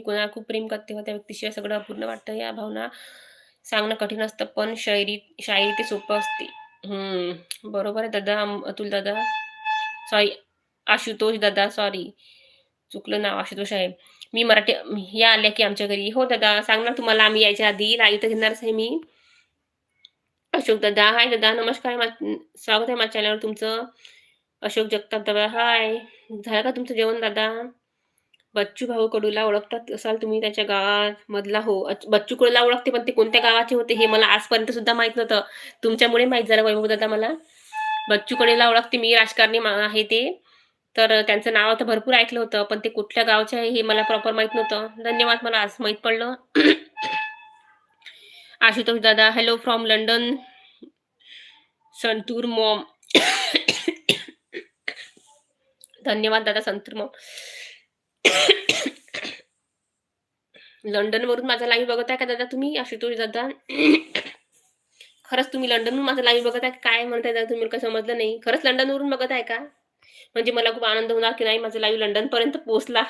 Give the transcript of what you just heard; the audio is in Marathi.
कोणाला खूप प्रेम करते व त्या व्यक्तीशिवाय सगळं अपूर्ण वाटतं. या भावना सांगणं कठीण असतं, पण शायरी ते सोपं असते. बरोबर आहे दादा. अतुल दादा, सॉरी, आशुतोष दादा, सॉरी, चुकलं नाव, आशुतोष आहे. मी मराठी या आल्या की आमच्या घरी. हो दादा, सांगणार तुम्हाला आम्ही यायच्या आधी. लाईव्ह तर घेणारच आहे मी. अशोक दादा, हाय दादा, नमस्कार. स्वागत आहे माझ्या चॅनलवर तुमचं. अशोक जगताप दादा, हाय. झालं का तुमचं जेवण दादा? बच्चू भाऊ कडूला ओळखतात असाल तुम्ही, त्याच्या गावामधला. हो, बच्चू कडूला ओळखते, पण ते कोणत्या गावाचे होते हे मला आजपर्यंत सुद्धा माहित नव्हतं. तुमच्यामुळे माहित झालं वैभव दादा मला. बच्चू कडूला ओळखते मी, राजकारणी आहे ते. तर त्यांचं नाव आता भरपूर ऐकलं होतं, पण ते कुठल्या गावचे आहे हे मला प्रॉपर माहित नव्हतं. धन्यवाद, मला आज माहित पडलं. आशुतोष दादा, hello from London, santoor Maugham. धन्यवाद दादा, संतूर मॉम. लंडन वरून माझा लाईव्ह बघत आहे का दादा तुम्ही, आशुतोष दादा? खरंच तुम्ही लंडनवरून माझा लाईव्ह बघत आहे? काय म्हणताय दादा तुम्ही, काय समजलं नाही. खरंच लंडनवरून बघत आहे का? म्हणजे मला खूप आनंद होणार की नाही माझा लाईव्ह लंडन पर्यंत पोहोचला.